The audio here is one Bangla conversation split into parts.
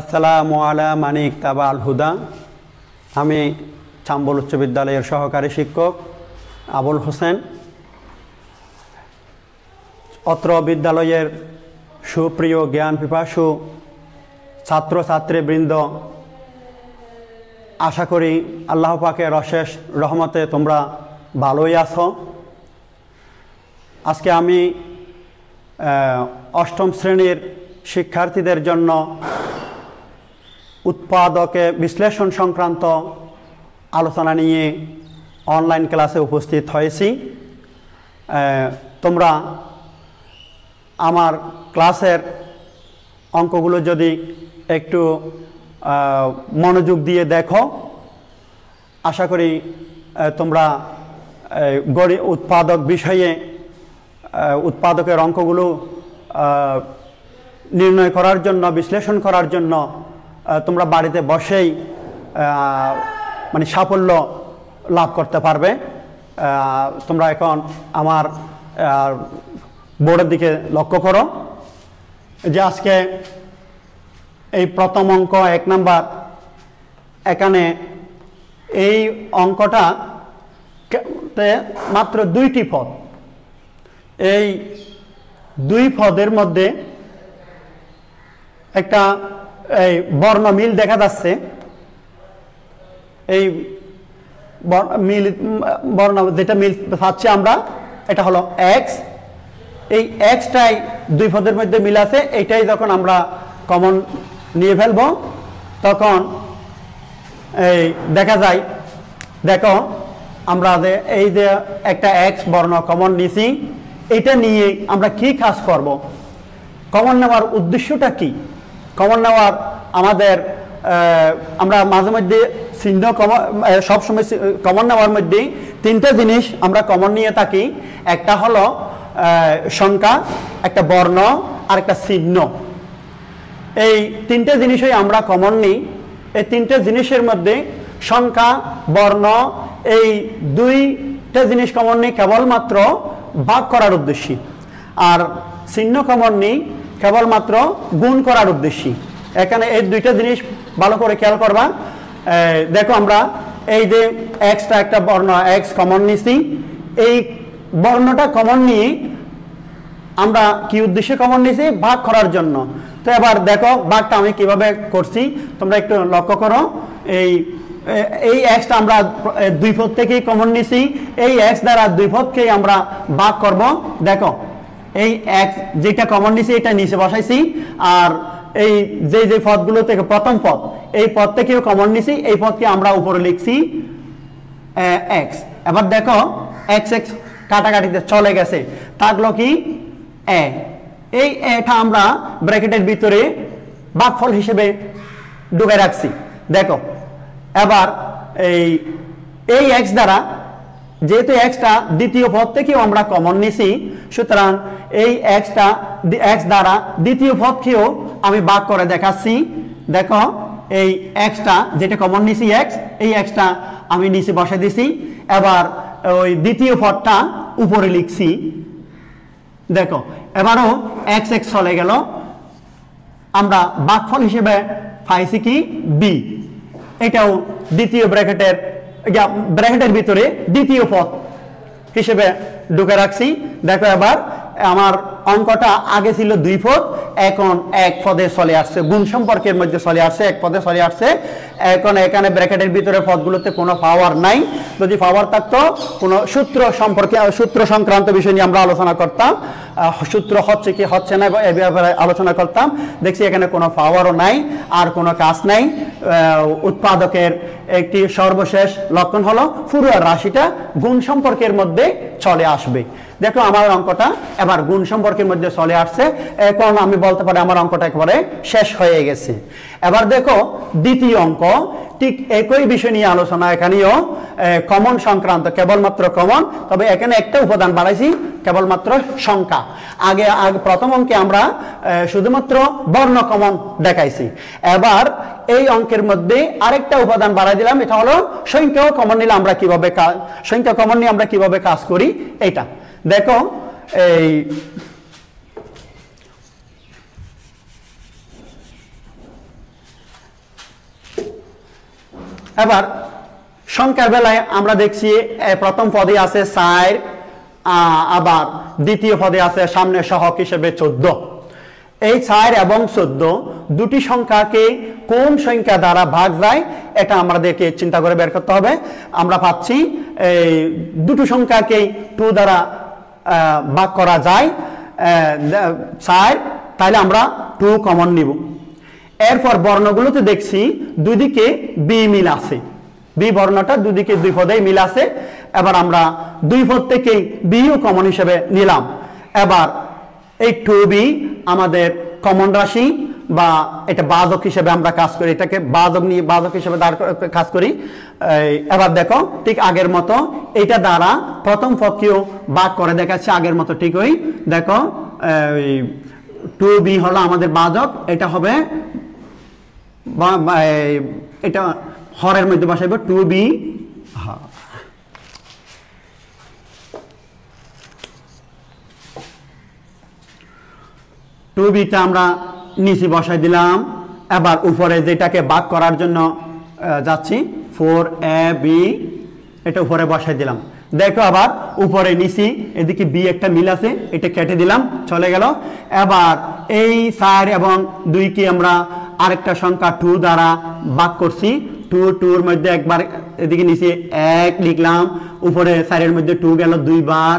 আসসালামু আলা মানিক তাবা আল হুদা। আমি চাম্বল উচ্চ বিদ্যালয়ের সহকারী শিক্ষক আবুল হোসেন। অত্র বিদ্যালয়ের সুপ্রিয় জ্ঞান পিপাসু ছাত্রছাত্রীবৃন্দ, আশা করি আল্লাহ পাকের অশেষ রহমতে তোমরা ভালোই আছো। আজকে আমি অষ্টম শ্রেণীর শিক্ষার্থীদের জন্য উৎপাদকে বিশ্লেষণ সংক্রান্ত আলোচনা নিয়ে অনলাইন ক্লাসে উপস্থিত হয়েছি। তোমরা আমার ক্লাসের অঙ্কগুলো যদি একটু মনোযোগ দিয়ে দেখো, আশা করি তোমরা উৎপাদক বিষয়ে উৎপাদকের অঙ্কগুলো নির্ণয় করার জন্য, বিশ্লেষণ করার জন্য তোমরা বাড়িতে বসেই সাফল্য লাভ করতে পারবে। তোমরা এখন আমার বোর্ডের দিকে লক্ষ্য করো যে আজকে এই প্রথম অঙ্ক 1 নাম্বার, এখানে এই অঙ্কটা মাত্র 2টি পদ। এই 2 পদের মধ্যে একটা বর্ণ মিল দেখা যাচ্ছে। এই মিল বর্ণ যেটা মিল পাচ্ছি আমরা, এটা হলো x। এই xটাই 2 পদের মধ্যে মিল আছে। এইটাই যখন আমরা কমন নিয়ে ফেলব তখন এই দেখা যায়, দেখো আমরা এই যে একটা x বর্ণ কমন নিছি, এটা নিয়ে আমরা কি কাজ করব, কমন নেওয়ার উদ্দেশ্যটা কি? কমন নেওয়ার আমাদের আমরা মাঝে মধ্যে চিহ্ন সবসময় কমন নেওয়ার মধ্যে 3টে জিনিস আমরা কমন নিয়ে থাকি। একটা হলো সংখ্যা, একটা বর্ণ আর একটা চিহ্ন। এই 3টে জিনিসই আমরা কমন নিই। এই 3টে জিনিসের মধ্যে সংখ্যা, বর্ণ, এই 2টে জিনিস কমন নিই কেবলমাত্র ভাগ করার উদ্দেশ্যে, আর চিহ্ন কমন নিই কেবলমাত্র গুণ করার উদ্দেশ্যে। এখানে এই 2টা জিনিস ভালো করে খেয়াল করবা। দেখো আমরা এই যে এক্সটা একটা বর্ণ এক্স কমন নিছি, এই বর্ণটা কমন নিয়ে আমরা কি উদ্দেশ্যে কমন নিছি? ভাগ করার জন্য। তো এবার দেখো ভাগটা আমি কিভাবে করছি, তোমরা একটু লক্ষ্য করো। এই এক্সটা আমরা 2 পদ থেকেই কমন নিছি। এই এক্স দ্বারা 2 পদকেই আমরা ভাগ করব। দেখো এই এক্স যেটা কমন নিছি এটা নিচে বসাইছি, আর এই যে পদগুলো থেকে প্রথম পদ, এই পদ থেকেও কমন নিছি, এই পদকে আমরা উপরে লিখছি এক্স। এবার দেখো এক্স এক্স কাটাকাটিতে চলে গেছে, থাকলো কি এ। এই এটা আমরা ব্র্যাকেটের ভিতরে ভাগফল হিসেবে ঢুকে রাখছি। দেখো এবার এই এক্স দ্বারা, যেহেতু এক্সটা দ্বিতীয় পদ থেকেও আমরা কমন নিছি, সুতরাং এই এক্সটা এক্স দ্বারা দ্বিতীয় পদকেও আমি ভাগ করে দেখাচ্ছি। দেখো এই এক্সটা যেটা কমন নিছি এক্স, এই এক্সটা আমি নিচে বসে দিছি। এবার ওই দ্বিতীয় পদটা উপরে লিখছি। দেখো এবারও এক্স এক্স চলে গেল, আমরা ভাগফল হিসেবে পাইছি কি বি। এটাও দ্বিতীয় ব্র্যাকেটের ভিতরে দ্বিতীয় পদ হিসেবে ঢুকে রাখছি। দেখো এবার আমার অঙ্কটা আগে ছিল 2 পদ, এখন 1 পদে চলে আসছে, গুণ সম্পর্কের মধ্যে চলে আসছে, 1 পদে চলে আসছে। এখন এখানে ব্র্যাকেটের ভিতরে পদগুলোতে কোনো পাওয়ার নাই। যদি পাওয়ার থাকতো কোনো সূত্র সম্পর্কে, সূত্র সংক্রান্ত বিষয় নিয়ে আমরা আলোচনা করতাম, সূত্র হচ্ছে কি হচ্ছে না এ ব্যাপারে আলোচনা করতাম। দেখছি এখানে কোনো পাওয়ারও নাই, আর কোনো কাজ নাই। উৎপাদকের একটি সর্বশেষ লক্ষণ হলো পুরো রাশিটা গুণ সম্পর্কের মধ্যে চলে আসবে। দেখো আমার অঙ্কটা এবার গুণ সম্পর্কের মধ্যে চলে আসছে। এখন আমি বলতে পারি আমার অঙ্কটা একেবারে শেষ হয়ে গেছে। এবার দেখো দ্বিতীয় অঙ্ক, ঠিক একই বিষয় নিয়ে আলোচনা। এখানেও কমন সংক্রান্ত, কেবলমাত্র কমন, তবে এখানে একটা উপাদান বাড়াইছি, কেবলমাত্র সংখ্যা। আগে প্রথম অঙ্কে আমরা শুধুমাত্র বর্ণ কমন দেখাইছি। এবার এই অঙ্কের মধ্যে আরেকটা উপাদান বাড়াই দিলাম, এটা হলো সংখ্যাও কমন নিলে আমরা কিভাবে সংখ্যা কমন নিয়ে আমরা কিভাবে কাজ করি। এটা দেখো এই এবার সংখ্যার বেলায় আমরা দেখছি প্রথম পদে আছে 4, আবার দ্বিতীয় পদে আছে সামনে সহগ হিসেবে 14। এই 4 এবং 14 দুটি সংখ্যাকে কোন সংখ্যা দ্বারা ভাগ যায় এটা আমাদেরকে চিন্তা করে বের করতে হবে। আমরা পাচ্ছি এই দুটো সংখ্যাকে 2 দ্বারা ভাগ করা যায় 4, তাহলে আমরা 2 কমন নিব। এরপর বর্ণগুলোতে দেখছি দুদিকে বি মিল আছে, বি বর্ণটা দুদিকে দুই পদেই মিল আছে। এবার আমরা দুই পদ থেকেই বিও কমন হিসেবে নিলাম। এবার এই 2b আমাদের কমন রাশি বা এটা বাজক হিসেবে আমরা কাজ করি, এটাকে বাজক হিসেবে কাজ করি। এবার দেখো ঠিক আগের মতো এটা দ্বারা প্রথম পদকেও ভাগ করে দেখাচ্ছে আগের মতো ঠিকই। দেখো 2b হলো আমাদের বাজক, এটা হবে এটা হরের মধ্যে বসাইব 2b। 2bটা আমরা নিচে বসাই দিলাম। এবার উপরে যেটাকে ভাগ করার জন্য যাচ্ছি 4ab, এটা উপরে বসাই দিলাম। দেখো আবার উপরে নিচে এদিকে বি একটা মিল আছে, এটা কেটে দিলাম, চলে গেল। এবার এই 4 এবং 2 কে আমরা আরেকটা সংখ্যা 2 দ্বারা ভাগ করছি। 2 এর মধ্যে একবার এদিকে নিচে 1 লিখলাম, উপরে 4 এর মধ্যে 2 গেল 2 বার।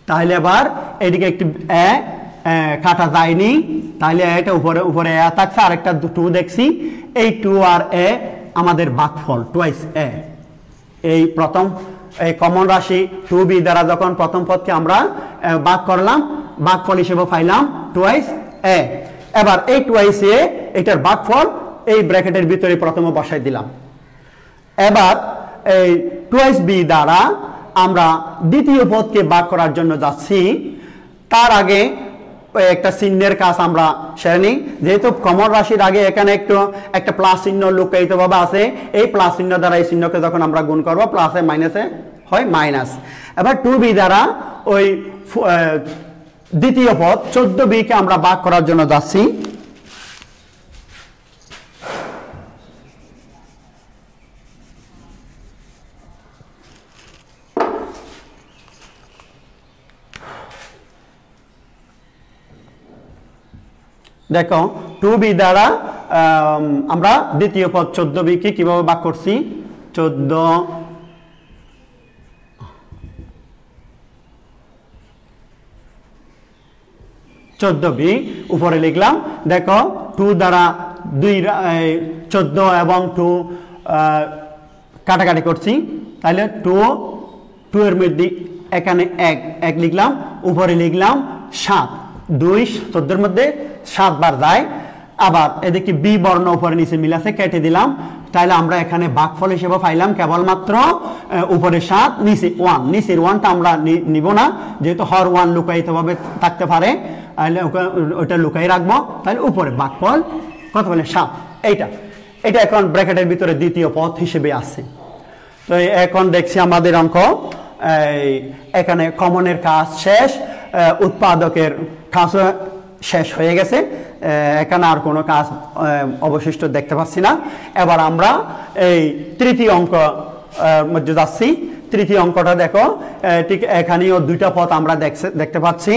তাহলে আবার এদিকে একটি কাটা যায়নি, তাহলে এটা উপরে থাকছে, আরেকটা 2 দেখছি। এই 2 আর এ আমাদের ভাগফল টুয়াইস এ। এই প্রথম এই কমন রাশি 2b দ্বারা যখন প্রথম পদকে আমরা ভাগ করলাম, ভাগফল হিসেবে পাইলাম টুয়াইস এ। এবার এই টুয়াইস এ এটার ভাগফল এই ব্র্যাকেটের ভিতরে প্রথমে বসাই দিলাম। এবার এই টুয়াইস বি দ্বারা আমরা দ্বিতীয় পদকে ভাগ করার জন্য যাচ্ছি। তার আগে একটা চিহ্নের কাজ আমরা সেরে নিই। যেহেতু কমন রাশির আগে এখানে একটা প্লাস চিহ্ন লুকায়িত ভাবে আছে, এই প্লাস চিহ্ন দ্বারা এই চিহ্নকে যখন আমরা গুণ করবো প্লাসে মাইনাসে হয় মাইনাস। এবার 2b দ্বারা ওই দ্বিতীয় পদ 14b কে আমরা ভাগ করার জন্য যাচ্ছি। দেখো 2b দ্বারা আমরা দ্বিতীয় পদ 14b কে কিভাবে ভাগ করছি। 14b উপরে লিখলাম। দেখো 2 দ্বারা 14 এবং 2 কাটাকাটি করছি, তাহলে 2 এর মধ্যে এখানে 1 লিখলাম, উপরে লিখলাম 7। 2 14 এর মধ্যে 7 বার যায়। আবার এদিকে বি বর্ণ উপরে নিচে মিল আছে, কেটে দিলাম। তাহলে আমরা এখানে ভাগফল হিসেবে পাইলাম কেবলমাত্র উপরে 7 নিচে 1। নিচের 1টা আমরা নিব না, যেহেতু হর 1 লুকায়িত ভাবে থাকতে পারে, তাহলে ওটা লুকাই রাখবো। তাহলে উপরে ভাগফল কত বলে 7। এটা এখন ব্র্যাকেটের ভিতরে দ্বিতীয় পদ হিসেবে আছে। তো এখন দেখছি আমাদের অঙ্ক এখানে কমনের কাজ শেষ, উৎপাদকের কাজ শেষ হয়ে গেছে। এখানে আর কোনো কাজ অবশিষ্ট দেখতে পাচ্ছি না। এবার আমরা এই তৃতীয় অঙ্ক মধ্যে যাচ্ছি। তৃতীয় অঙ্কটা দেখো, ঠিক এখানেও 2টা পদ আমরা দেখতে পাচ্ছি।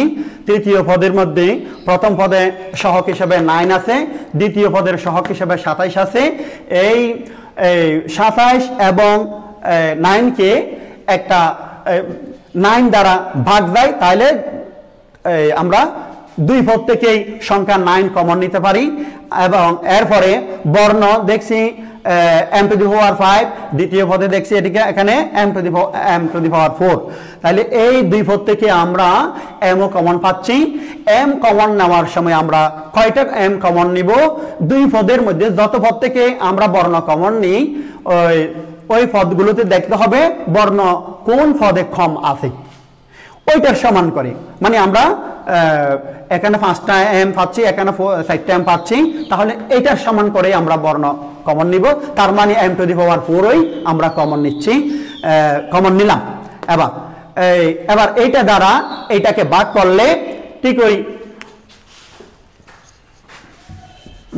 তৃতীয় পদের মধ্যে প্রথম পদে সহগ হিসেবে 9 আছে, দ্বিতীয় পদের সহগ হিসেবে 27 আছে। এই 27 এবং 9 কে একটা 9 দ্বারা ভাগ যায়, তাহলে আমরা 2 পদ থেকেই সংখ্যা 9 কমন নিতে পারি। এবং এরপরে বর্ণ দেখছি m টু দি পাওয়ার 5, দ্বিতীয় পদে দেখছি এটিকে এখানে m টু দি পাওয়ার 4। তাহলে এই 2 পদ থেকে আমরা m ও কমন পাচ্ছি। m কমন নেওয়ার সময় আমরা কয়টা m কমন নিব? 2 পদের মধ্যে যত পদ থেকে আমরা বর্ণ কমন নিই ওই পদগুলোতে দেখতে হবে বর্ণ কোন পদে কম আছে, ওইটার সমান করে। মানে আমরা এখানে 5টা m পাচ্ছি, এখানে 4টা m পাচ্ছি, তাহলে এটার সমান করে আমরা বর্ণ কমন নিব। তার মানে m টু দি পাওয়ার 4ই আমরা কমন নিচ্ছি, কমন নিলাম। এবার এইটা দ্বারা এইটাকে ভাগ করলে ঠিক ওই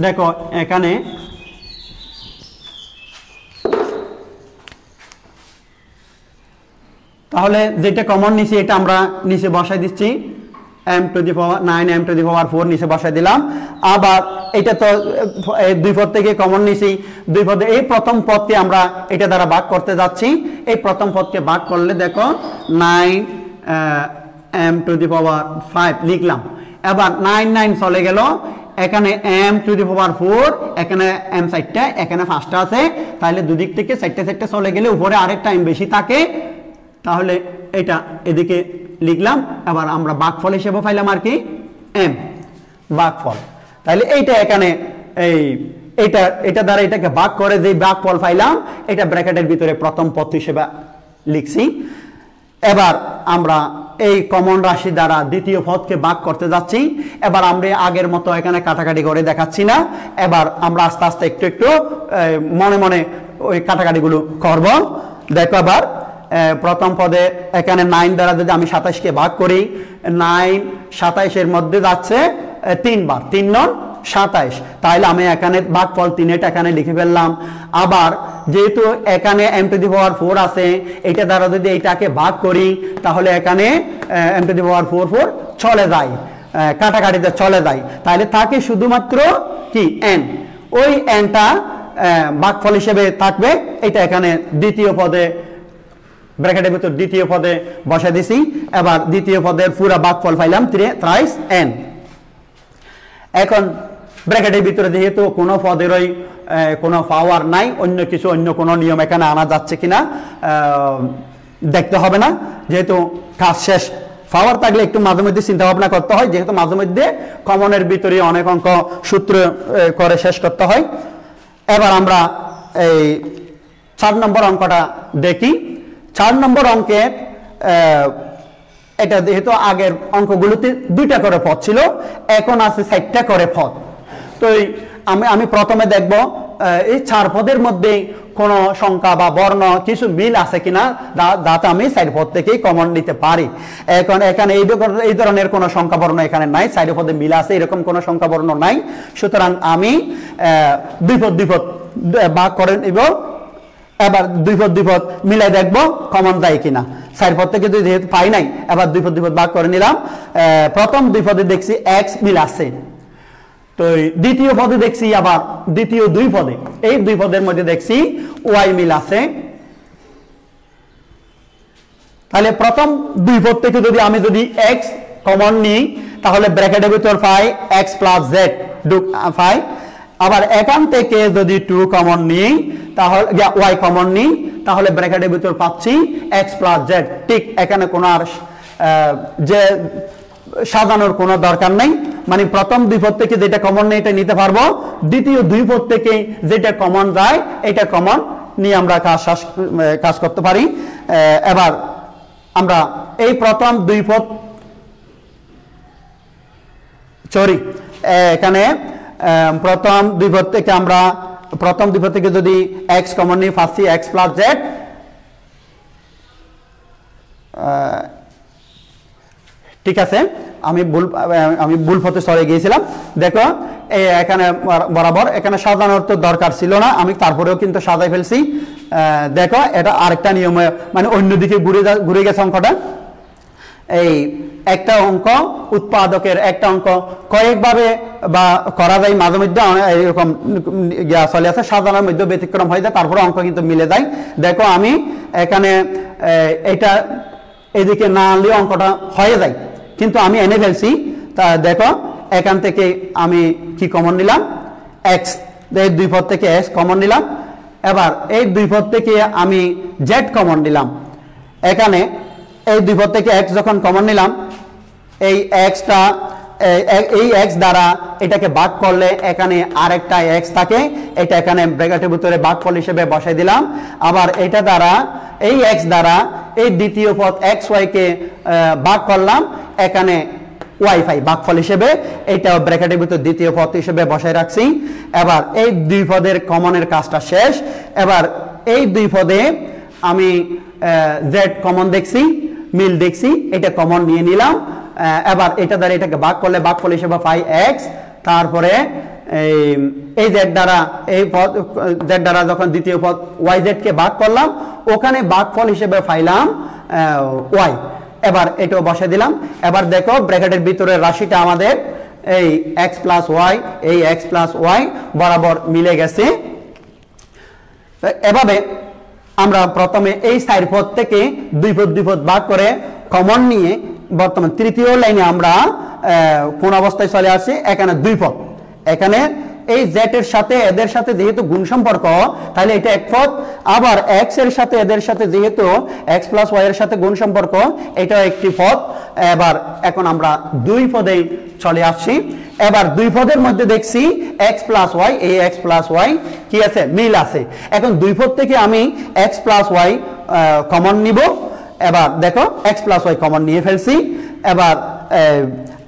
দেখো এখানে তাহলে যেটা কমন নিছি এটা আমরা নিচে বসাই দিচ্ছি, m to the power 9 m to the power 4 নিচে বসাই দিলাম। আবার এটা তো দুই পদ থেকে কমন নিছি, দুই পদে এই প্রথম পদকে আমরা এটা দ্বারা ভাগ করতে যাচ্ছি। এই প্রথম পদকে ভাগ করলে দেখো 9 m টু দি পাওয়ার 5 লিখলাম। এবার 9 9 চলে গেল, এখানে m টু দি পাওয়ার 4, এখানে m সাইডটা, এখানে 5টা আছে, তাহলে দুদিক থেকে 4টা চলে গেলে উপরে আরেকটা m বেশি থাকে, তাহলে এটা এদিকে লিখলাম। এবার আমরা ভাগফল হিসেবে পাইলাম আর কি m ভাগফল। তাহলে এইটা এখানে এটা দ্বারা এটাকে ভাগ করে যে ভাগফল পাইলাম, এটা ব্র্যাকেটের ভিতরে প্রথম পদ হিসেবে লিখছি। এবার আমরা এই কমন রাশি দ্বারা দ্বিতীয় পদকে ভাগ করতে যাচ্ছি। এবার আমরা আগের মতো এখানে কাটাকাটি করে দেখাচ্ছি না, এবার আমরা আস্তে আস্তে একটু একটু মনে মনে ওই কাটাকাটিগুলো করব। দেখো আবার প্রথম পদে এখানে 9 দ্বারা যদি আমি 27কে ভাগ করি, 9 27 মধ্যে যাচ্ছে 3 বার, 3 9 27, তাহলে আমি এখানে ভাগফল 3 এটা এখানে লিখে ফেললাম। আবার যেহেতু এখানে m টু দি পাওয়ার 4 আছে, এটা দ্বারা যদি এইটাকে ভাগ করি তাহলে এখানে m টু দি পাওয়ার 4 4 চলে যায়, কাটাকাটিতে চলে যায়, তাহলে থাকে শুধুমাত্র কি n, ওই nটা ভাগফল হিসেবে থাকবে। এটা এখানে দ্বিতীয় পদে ব্র্যাকেটের ভিতর দ্বিতীয় পদে বসা দিছি। এবার দ্বিতীয় পদের পুরো ভাগফল পাইলাম 3 n। এখন ব্র্যাকেটের ভিতরে যেহেতু কোনো পদেরই কোনো পাওয়ার নাই, অন্য কিছু অন্য কোনো নিয়ম এখানে আনা যাচ্ছে কিনা দেখতে হবে না, যেহেতু কাজ শেষ। পাওয়ার থাকলে একটু মাঝে মধ্যে চিন্তা ভাবনা করতে হয়, যেহেতু মাঝে মধ্যে কমনের ভিতরে অনেক অঙ্ক সূত্র করে শেষ করতে হয়। এবার আমরা এই 4 নম্বর অঙ্কটা দেখি। 4 নম্বর অঙ্কে এটা যেহেতু আগের অঙ্কগুলোতে 2টা করে পদ ছিল, এখন আছে 4টা করে পদ। তো আমি প্রথমে দেখব এই 4 পদের মধ্যে কোনো সংখ্যা বা বর্ণ কিছু মিল আছে কিনা, যাতে আমি 4 পদ থেকেই কমন নিতে পারি। এখন এখানে এই ধরনের কোনো সংখ্যা বর্ণ এখানে নাই, 4 পদে মিল আছে এরকম কোনো সংখ্যা বর্ণ নাই, সুতরাং আমি 2 পদ ভাগ করে নিব। এবার 2 পদ মিলাই দেখবো কমন যায় কিনা। 4 পদ থেকে যেহেতু পাই নাই, এবার 2 পদ ভাগ করে নিলাম। প্রথম 2 পদে দেখছি x মিল আছে, তো দ্বিতীয় পদে দেখছি আবার দ্বিতীয় 2 পদে, এই 2 পদের মধ্যে দেখছি y মিল আছে। তাহলে প্রথম 2 পদ থেকে আমি যদি x কমন নিই, তাহলে ব্র্যাকেটের ভিতর পাই x প্লাস z পাই। আবার এখান থেকে যদি 2 কমন নিই, তাহলে y কমন নিই, তাহলে ব্র্যাকেটের ভিতর পাচ্ছি x প্লাস z। ঠিক এখানে কোনো আর যে সাজানোর কোনো দরকার নেই, মানে প্রথম 2 পদ থেকে যেটা কমন নেই এটা নিতে পারবো, দ্বিতীয় 2 পদ থেকে যেটা কমন যায় এটা কমন নিয়ে আমরা কাজ করতে পারি। এবার আমরা এই প্রথম 2 পদ এখানে প্রথম 2 পদ থেকে আমরা প্রথম 2 পদ থেকে যদি x কমন নিই, পাচ্ছি x প্লাস z। ঠিক আছে, আমি ভুল পথে সরে গিয়েছিলাম। দেখো এখানে বরাবর এখানে সাজানোর তো দরকার ছিল না, আমি তারপরেও কিন্তু সাজাই ফেলছি। দেখো এটা আরেকটা নিয়মে, মানে অন্যদিকে ঘুরে গেছে অঙ্কটা। এই একটা অঙ্ক উৎপাদকের একটা অঙ্ক কয়েকভাবে বা করা যায়, মাঝে মধ্যে এরকম চলে আসে, সাজানোর মধ্যে ব্যতিক্রম হয়ে যায়, তারপরে অঙ্ক কিন্তু মিলে যায়। দেখো আমি এখানে এটা এদিকে না আনলে অঙ্কটা হয়ে যায়, কিন্তু আমি এনে ফেলছি। তা দেখো এখান থেকে আমি কি কমন নিলাম, x, এই 2 পদ থেকে x কমন নিলাম। এবার এই 2 পদ থেকে আমি z কমন নিলাম। এখানে এই 2 পদ থেকে x যখন কমন নিলাম, এই xটা এই x দ্বারা এটাকে ভাগ করলে এখানে আরেকটা x থাকে, এটা এখানে ব্র্যাকেটের ভিতরে ভাগফল হিসেবে বসাই দিলাম। আবার এটা দ্বারা এই x দ্বারা এই দ্বিতীয় পদ xy কে ভাগ করলাম, এখানে y পাই ভাগফল হিসেবে, এটা ব্র্যাকেটের ভিতর দ্বিতীয় পদ হিসেবে বসাই রাখছি। এবার এই 2 পদের কমনের কাজটা শেষ। এবার এই 2 পদে আমি z কমন দেখছি, মিল দেখছি, এটা কমন নিয়ে নিলাম। এবার এটা দ্বারা এটাকে ভাগ করলে ভাগফল হিসেবে পাই x। তারপরে এই z দ্বারা এই পদ z দ্বারা যখন দ্বিতীয় পদ yz কে ভাগ করলাম, ওখানে ভাগফল হিসেবে পাইলাম ওয়াই। এবার এটাও বসে দিলাম। এবার দেখো ব্র্যাকেটের ভিতরে রাশিটা আমাদের এই এক্স প্লাস ওয়াই, এই এক্স প্লাস ওয়াই বরাবর মিলে গেছে। এভাবে আমরা প্রথমে এই সাইড পদ থেকে দুই পদ ভাগ করে কমন নিয়ে বর্তমান তৃতীয় লাইনে আমরা কোন অবস্থায় চলে আসছি, এখানে দুই পদ, এখানে এই জেড এর সাথে এদের সাথে যেহেতু গুণ সম্পর্ক তাহলে এটা এক পদ, আবার এক্স এর সাথে এদের সাথে যেহেতু এক্স প্লাস ওয়াই এর সাথে গুণ সম্পর্ক এটাও একটি পদ। এবার এখন আমরা দুই পদে চলে আসছি। এবার দুই পদের মধ্যে দেখছি এক্স প্লাস ওয়াই, এই এক্স প্লাস ওয়াই কি আছে, মিল আছে। এখন দুই পদ থেকে আমি এক্স প্লাস ওয়াই কমন নিব। এবার দেখো এক্স প্লাস ওয়াই কমন নিয়ে ফেলছি। এবার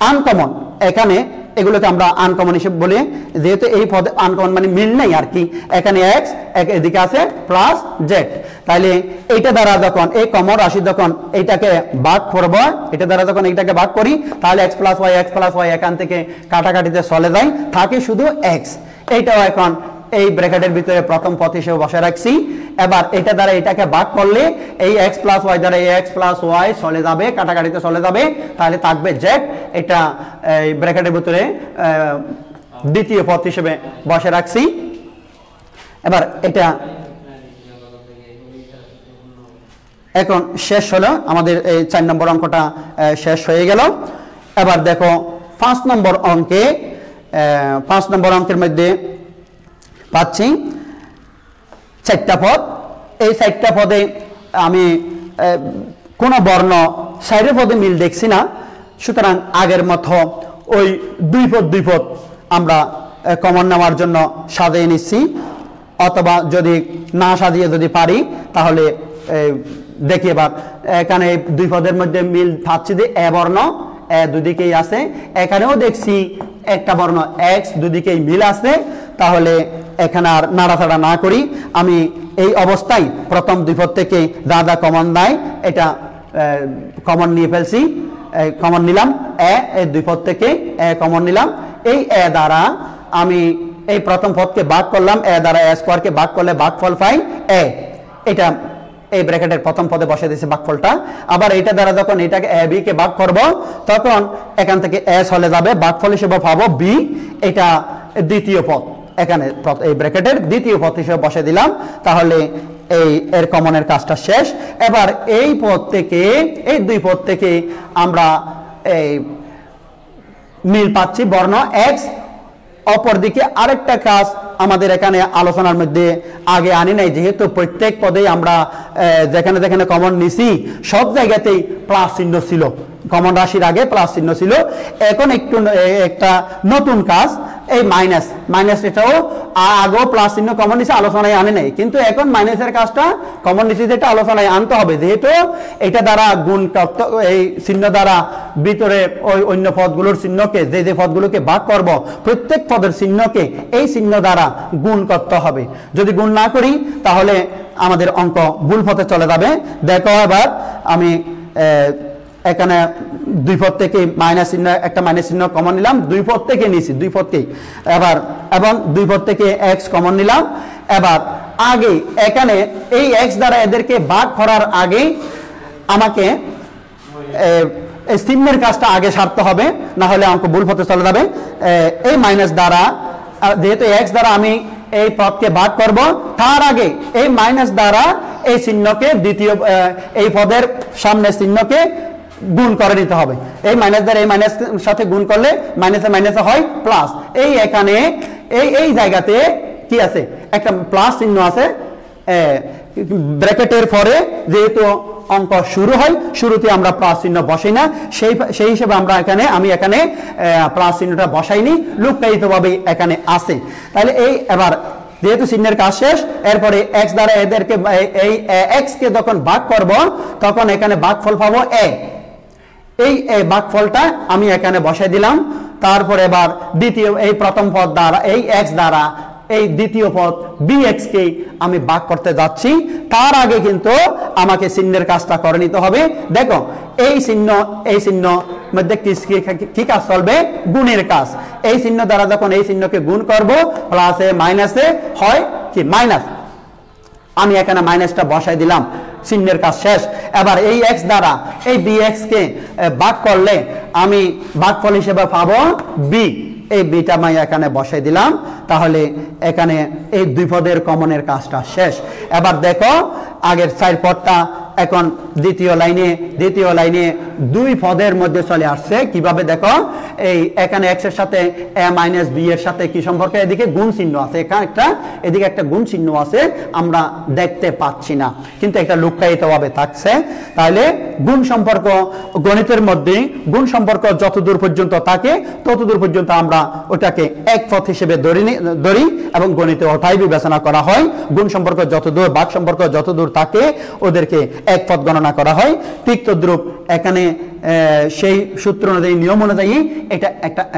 আনকমন, এখানে এগুলোকে আমরা আনকমন হিসেবে বলি, যেহেতু এই পদে আনকমন মানে মিল নেই আর কি। এখানে এক্স, এদিকে আছে প্লাস জেড, তাহলে এইটা দ্বারা যখন এই কমন রাশি যখন এইটাকে ভাগ করব, এটা দ্বারা যখন এইটাকে ভাগ করি তাহলে এক্স প্লাস ওয়াই এখান থেকে কাটাকাটিতে চলে যায়, থাকে শুধু এক্স। এইটাও এখন এই ব্র্যাকেটের ভিতরে প্রথম পদ হিসেবে বসে রাখছি। এবার এটা দ্বারা এটাকে ভাগ করলে এই এক্স প্লাস ওয়াই দ্বারা এই এক্স প্লাস ওয়াই চলে যাবে, কাটাকাটিতে চলে যাবে, তাহলে থাকবে জেড। এটা এই ব্র্যাকেটের ভিতরে দ্বিতীয় পদ হিসেবে বসে রাখছি। এবার এটা এখন শেষ হলো, আমাদের এই 4 নম্বর অঙ্কটা শেষ হয়ে গেল। এবার দেখো 5 নম্বর অঙ্কে, 5 নম্বর অঙ্কের মধ্যে পাচ্ছি 4টা পদ। এই 4টা পদে আমি কোনো বর্ণ সাইডের পদে মিল দেখছি না, সুতরাং আগের মতো ওই দুই পদ আমরা কমন নেওয়ার জন্য সাজিয়ে নিচ্ছি, অথবা যদি না সাজিয়ে যদি পারি তাহলে দেখি। এবার এখানে দুই পদের মধ্যে মিল পাচ্ছি যে এ বর্ণ, এ দুদিকেই আছে। এখানেও দেখছি একটা বর্ণ এক্স, দুদিকেই মিল আছে। তাহলে এখানে আর নাড়াচাড়া না করি, আমি এই অবস্থায় প্রথম দুই পদ থেকে যা যা কমন দেয় এটা কমন নিয়ে ফেলছি। কমন নিলাম এই দুই পদ থেকে কমন নিলাম। এই এ দ্বারা আমি এই প্রথম পদকে ভাগ করলাম, এ দ্বারা এ স্কোয়ারকে ভাগ করলে ভাগফল পাই এ। এটা এই ব্র্যাকেটের প্রথম পদে বসে দিয়েছি ভাগফলটা। আবার এটা দ্বারা যখন এটাকে এ বি কে ভাগ করব তখন এখান থেকে এ চলে যাবে, ভাগফল হিসেবে পাবো বি। এটা দ্বিতীয় পদ, এখানে এই ব্র্যাকেটের দ্বিতীয় পদ হিসেবে বসে দিলাম। তাহলে এই এর কমনের কাজটা শেষ। এবার এই পদ থেকে, এই দুই পদ থেকে আমরা এই মিল পাচ্ছি বর্ণ এক্স। অপরদিকে আরেকটা কাজ আমাদের এখানে আলোচনার মধ্যে আগে আনি নাই, যেহেতু প্রত্যেক পদেই আমরা যেখানে যেখানে কমন নিছি সব জায়গাতেই প্লাস চিহ্ন ছিল, কমন রাশির আগে প্লাস চিহ্ন ছিল। এখন একটা নতুন কাজ, এই মাইনাস এটাও আগেও প্লাস চিহ্ন কমন নিচে আলোচনায় আনে নাই, কিন্তু এখন মাইনাসের কাজটা কমন নিচে যেটা আলোচনায় আনতে হবে, যেহেতু এটা দ্বারা গুণ, এই চিহ্ন দ্বারা ভিতরে ওই অন্য পদগুলোর চিহ্নকে, যে পদগুলোকে ভাগ করব প্রত্যেক পদের চিহ্নকে এই চিহ্ন দ্বারা গুণ করতে হবে। যদি গুণ না করি তাহলে আমাদের অঙ্ক ভুল পথে চলে যাবে। দেখো এবার আমি এখানে দুই পদ থেকে মাইনাস চিহ্ন, একটা মাইনাস চিহ্ন কমন নিলাম, দুই পদ থেকে নিয়েছি, দুই পদকেই। এবার এবং দুই পদ থেকে এক্স কমন নিলাম। এবার আগে এখানে এই এক্স দ্বারা এদেরকে ভাগ করার আগে আমাকে চিহ্নের কাজটা আগে সারতে হবে, না হলে অঙ্ক ভুল পথে চলে যাবে। এই মাইনাস দ্বারা, যেহেতু এক্স দ্বারা আমি এই পদকে ভাগ করব, তার আগে এই মাইনাস দ্বারা এই চিহ্নকে দ্বিতীয় এই পদের সামনে চিহ্নকে গুণ করে নিতে হবে। এই মাইনাস দ্বারা এই মাইনাস সাথে গুণ করলে মাইনাসে হয় প্লাস। এই এখানে এই জায়গাতে কি আছে, একটা প্লাস চিহ্ন আছে ব্র্যাকেটের পরে, যেহেতু অঙ্ক শুরু হয় শুরুতে আমরা প্লাস চিহ্ন বসাই না, সেই হিসেবে আমি এখানে প্লাস চিহ্নটা বসাইনি, লুকায়িতভাবে এখানে আছে। তাহলে এই এবার যেহেতু চিহ্নের কাজ শেষ, এরপরে এক্স দ্বারা এদেরকে এই এক্স কে যখন ভাগ করব তখন এখানে ভাগফল পাবো এ। এই ভাগফলটা আমি এখানে বসাই দিলাম। তারপরে এবার দ্বিতীয় এই প্রথম পদ দ্বারা এই এক্স দ্বারা এই দ্বিতীয় পদ bx কে আমি ভাগ করতে যাচ্ছি। তার আগে কিন্তু আমাকে চিহ্নের কাজটা করে নিতে হবে। দেখো এই চিহ্ন মধ্যে কি কাজ চলবে, গুণের কাজ। এই চিহ্ন দ্বারা যখন এই চিহ্নকে গুণ করব প্লাসে মাইনাসে হয় কি মাইনাস, আমি এখানে মাইনাসটা বসাই দিলাম। চিহ্নের কাজ শেষ। এবার এই x দ্বারা এই bx কে ভাগ করলে আমি ভাগফল হিসেবে পাবো b। এই বিটা আমি এখানে বসাই দিলাম, তাহলে এখানে এই দুই পদের কমনের কাজটা শেষ। এবার দেখো আগের 4 পদটা এখন দ্বিতীয় লাইনে দুই পদের মধ্যে চলে আসছে কিভাবে দেখো, এই এখানে x এর সাথে a মাইনাস b এর সাথে কি সম্পর্ক, এদিকে গুণ চিহ্ন আছে, এদিকে একটা গুণ চিহ্ন আছে, আমরা দেখতে পাচ্ছি না কিন্তু একটা লুকায়িতভাবে থাকছে। তাহলে গুণ সম্পর্ক গণিতের মধ্যে গুণ সম্পর্ক যতদূর পর্যন্ত থাকে ততদূর পর্যন্ত আমরা ওটাকে এক পদ হিসেবে ধরি এবং গণিতে ওটাই বিবেচনা করা হয়। গুণ সম্পর্ক যতদূর, ভাগ সম্পর্ক যতদূর থাকে ওদেরকে এক পদ গণনা করা হয়। ঠিক তদ্রূপ এখানে সেই সূত্র অনুযায়ী, নিয়ম অনুযায়ী এটা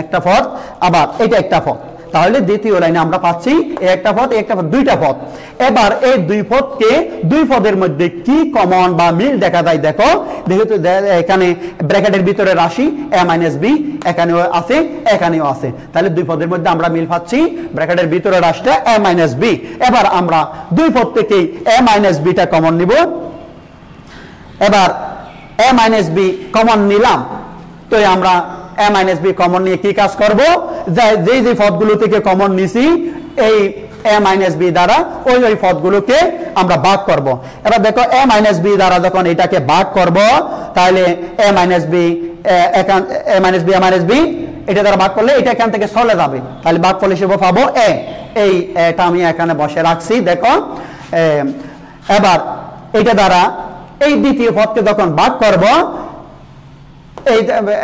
একটা পদ, আবার এটা একটা পদ। তাহলে দ্বিতীয় লাইনে আমরা পাচ্ছি একটা পদ, দুইটা পদ। এবার এই দুই পদকে দুই পদের মধ্যে কি কমন বা মিল দেখা যায় দেখো, যেহেতু এখানে ব্র্যাকেটের ভিতরে রাশি a মাইনাস b এখানেও আছে এখানেও আছে, তাহলে দুই পদের মধ্যে আমরা মিল পাচ্ছি, ব্র্যাকেটের ভিতরে রাশিটা a মাইনাস b। এবার আমরা দুই পদ থেকেই a মাইনাস bটা কমন নিব। এবার a মাইনাস b কমন নিলাম, তো আমরা a মাইনাস b কমন নিয়ে কি কাজ করব, যে পদগুলো থেকে কমন নিছি এই a মাইনাস b দ্বারা ওই পদগুলোকে আমরা ভাগ করব। এবার দেখো a মাইনাস b দ্বারা যখন এটাকে ভাগ করব, তাহলে a মাইনাস b এটা দ্বারা ভাগ করলে এটা এখান থেকে চলে যাবে, তাহলে ভাগফল হিসেবে পাবো a। এটা আমি এখানে বসে রাখছি দেখো। এবার এটা দ্বারা এই দ্বিতীয় পদকে যখন ভাগ করব, এই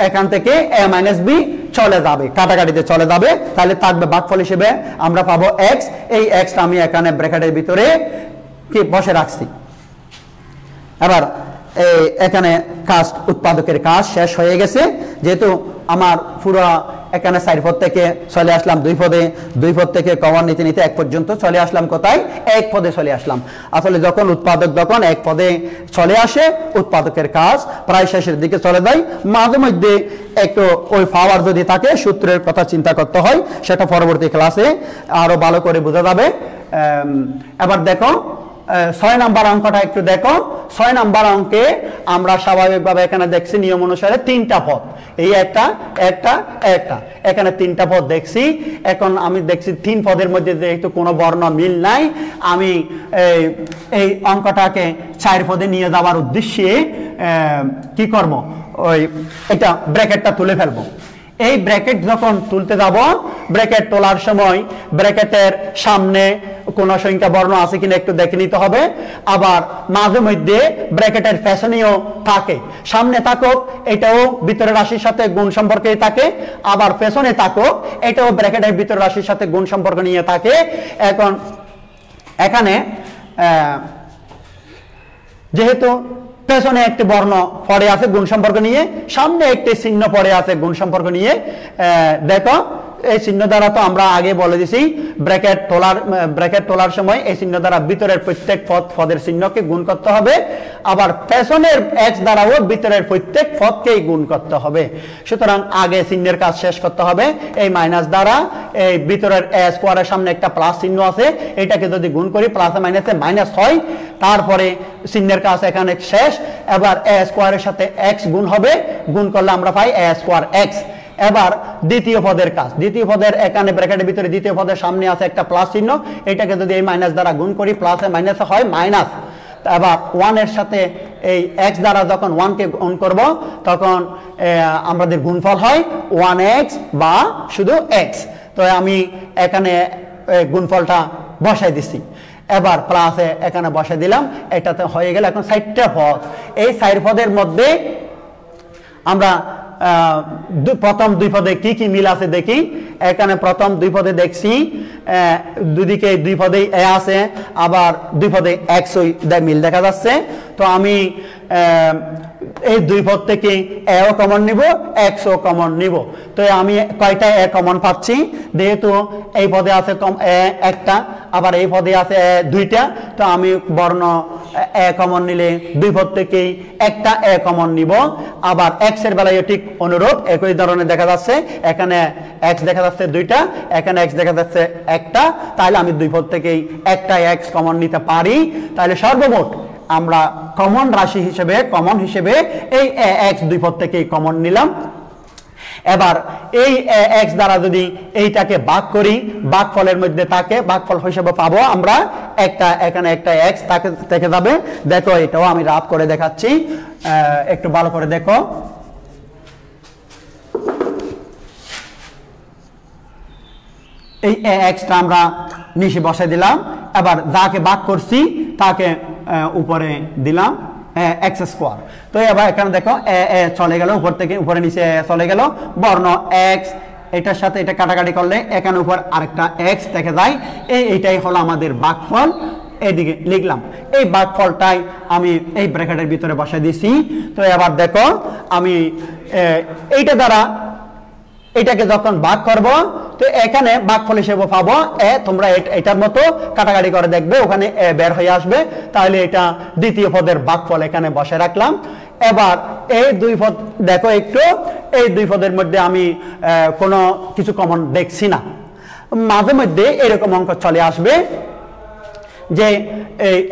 এখান থেকে a মাইনাস b চলে যাবে, কাটাকাটিতে চলে যাবে, তাহলে থাকবে ভাগফল হিসেবে আমরা পাবো x। এই x টা আমি এখানে ব্র্যাকেটের ভিতরে কি বসে রাখছি। এবার এখানে কাজ, উৎপাদকের কাজ শেষ হয়ে গেছে, যেহেতু আমার পুরো এখানে 4 পদ থেকে চলে আসলাম দুই পদ থেকে কমন নিতে নিতে এক পর্যন্ত চলে আসলাম কোথায়, এক পদে চলে আসলাম। আসলে যখন উৎপাদক যখন এক পদে চলে আসে, উৎপাদকের কাজ প্রায় শেষের দিকে চলে যায়। মাঝে মধ্যে একটু ওই পাওয়ার যদি থাকে, সূত্রের কথা চিন্তা করতে হয়, সেটা পরবর্তী ক্লাসে আরো ভালো করে বোঝা যাবে। এবার দেখো 6 নাম্বার অঙ্কটা একটু দেখো। 6 নাম্বার অঙ্কে আমরা স্বাভাবিকভাবে এখানে দেখছি নিয়ম অনুসারে 3টা পদ, এই একটা এখানে 3টা পদ দেখছি। এখন আমি দেখছি 3 পদের মধ্যে যেহেতু কোনো বর্ণ মিল নাই, আমি এই অঙ্কটাকে 4 পদে নিয়ে যাওয়ার উদ্দেশ্যে কি করব, ওই এটা ব্র্যাকেটটা তুলে ফেলবো। এই ব্র্যাকেট যখন তুলতে যাব, ব্র্যাকেট তোলার সময় ব্র্যাকেটের সামনে কোন সংখ্যা বর্ণ আছে কিনা একটু দেখে নিতে হবে। আবার মাঝে মধ্যে ব্র্যাকেটের পেছনেও থাকে, সামনে থাকুক এটাও ভিতরের রাশির সাথে গুণ সম্পর্কে থাকে, আবার পেছনে থাকুক এটাও ব্র্যাকেটের ভিতরের রাশির সাথে গুণ সম্পর্ক নিয়ে থাকে। এখন এখানে যেহেতু পেছনে একটি বর্ণ পড়ে আছে গুণ সম্পর্ক নিয়ে, সামনে একটি চিহ্ন পড়ে আছে গুণ সম্পর্ক নিয়ে, দেখো এই চিহ্ন দ্বারা তো আমরা আগে বলে দিছি ব্র্যাকেট তোলার সময় এই চিহ্ন দ্বারা ভিতরের প্রত্যেক পদের চিহ্নকে গুণ করতে হবে, আবার পেছনের x দ্বারাও ভিতরের প্রত্যেক পদকেই গুণ করতে হবে। সুতরাং আগে চিহ্নের কাজ শেষ করতে হবে। এই মাইনাস দ্বারা এই ভিতরের a স্কয়ারের সামনে একটা প্লাস চিহ্ন আছে, এটাকে যদি গুণ করি প্লাসে মাইনাসে মাইনাস হয়, তারপরে চিহ্নের কাজ এখানে শেষ। এবার a স্কয়ারের সাথে x গুণ হবে, গুণ করলে আমরা পাই a স্কয়ার x। এবার দ্বিতীয় পদের কাজ, দ্বিতীয় পদের এখানে ব্র্যাকেটের ভিতরে দ্বিতীয় পদের সামনে আছে একটা প্লাস চিহ্ন, এটাকে যদি এই মাইনাস দ্বারা গুণ করি প্লাসে মাইনাসে হয় মাইনাস। এবার 1 এর সাথে এই x দ্বারা যখন 1 কে গুণ করব, তখন আমাদের গুণফল হয় 1x বা শুধু x। তো আমি এখানে গুণফলটা বসাই দিছি, এবার প্লাসে এখানে বসাই দিলাম, এটাতে হয়ে গেল এখন 4টা পদ। এই 4 পদের মধ্যে আমরা প্রথম 2 পদে কি কি মিল আছে দেখি। এখানে প্রথম 2 পদে দেখছি দুদিকে 2 পদেই a আছে, আবার 2 পদে x মিল দেখা যাচ্ছে। তো আমি এই 2 পদ থেকে a ও কমন নিব, x ও কমন নিব। তো আমি কয়টা a কমন পাচ্ছি, যেহেতু এই পদে আছে a একটা, আবার এই পদে আছে দুইটা, তো আমি বর্ণ a কমন নিলে 2 পদ থেকেই একটা a কমন নিব। আবার x এর বেলায় ঠিক অনুরূপ একই ধরনের দেখা যাচ্ছে, এখানে x দেখা যাচ্ছে দুইটা, এখানে x দেখা যাচ্ছে একটা, তাহলে আমি 2 পদ থেকেই একটা x কমন নিতে পারি। তাহলে সর্বমোট আমরা কমন রাশি হিসেবে এই x দুই পদ থেকে কমন নিলাম। এবার এই x দ্বারা যদি এইটাকে ভাগ করি, ভাগফলের মধ্যে থাকে ভাগফল হিসেবে পাবো আমরা একটা, এখানে একটা x থেকে যাবে। দেখো এটাও আমি রাফ করে দেখাচ্ছি, একটু ভালো করে দেখো। এই xটা আমরা নিচে বসে দিলাম, এবার যাকে ভাগ করছি তাকে উপরে দিলাম x স্কোয়ার। তো এবার এখানে দেখো চলে গেল, উপর থেকে উপরে নিচে চলে গেল, বর্ণ x এটার সাথে এটা কাটাকাটি করলে এখানে উপর আরেকটা x থেকে যায়। এইটাই হলো আমাদের ভাগফল, এদিকে লিখলাম। এই ভাগফলটাই আমি এই ব্র্যাকেটের ভিতরে বসে দিছি। তো এবার দেখো আমি এইটা দ্বারা এটাকে যখন ভাগ করব, তো এখানে ভাগফল হিসেবে পাবো তোমরা এটার মতো কাটাকাটি করে দেখবে, ওখানে বের হয়ে আসবে। তাহলে এটা দ্বিতীয় পদের ভাগফল এখানে বসে রাখলাম। এবার এই দুই পদ দেখো একটু, এই দুই পদের মধ্যে আমি কোনো কিছু কমন দেখছি না। মাঝে মধ্যে এরকম অঙ্ক চলে আসবে যে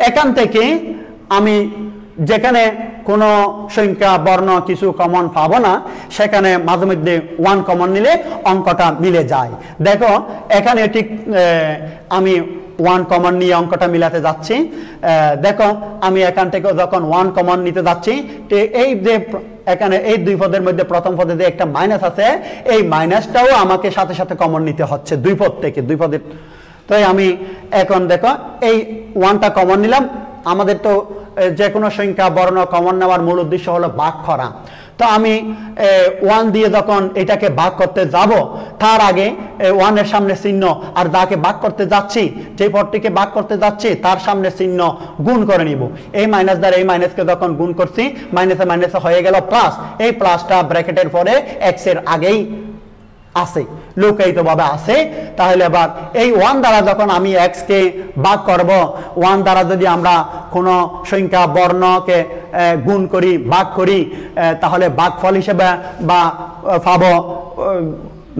এখান থেকে আমি যেখানে কোনো সংখ্যা বর্ণ কিছু কমন পাবো না, সেখানে মাঝে মধ্যে 1 কমন নিলে অঙ্কটা মিলে যায়। দেখো এখানে ঠিক আমি 1 কমন নিয়ে অঙ্কটা মিলাতে যাচ্ছি। দেখো আমি এখান থেকে যখন 1 কমন নিতে যাচ্ছি, এই যে এখানে এই দুই পদের মধ্যে প্রথম পদে যে একটা মাইনাস আছে, এই মাইনাসটাও আমাকে সাথে সাথে কমন নিতে হচ্ছে দুই পদ থেকে, দুই পদের। তো আমি এখন দেখো এই 1টা কমন নিলাম। আমাদের তো যে কোনো সংখ্যা বর্ণ কমন নেওয়ার মূল উদ্দেশ্য হলো ভাগ করা। তো আমি 1 দিয়ে যখন এটাকে ভাগ করতে যাব, তার আগে 1 এর সামনে চিহ্ন আর যাকে ভাগ করতে যাচ্ছি, যে পদটিকে ভাগ করতে যাচ্ছি তার সামনে চিহ্ন গুণ করে নিব। এই মাইনাস দ্বারা এই মাইনাসকে যখন গুণ করছি, মাইনাসে মাইনাসে হয়ে গেল প্লাস। এই প্লাসটা ব্র্যাকেটের পরে x এর আগেই আছে, লোকায়িতভাবে আছে। তাহলে এবার এই 1 দ্বারা যখন আমি x কে ভাগ করব, 1 দ্বারা যদি আমরা কোনো সংখ্যা বর্ণকে গুণ করি, ভাগ করি, তাহলে ভাগফল হিসেবে বা পাবো,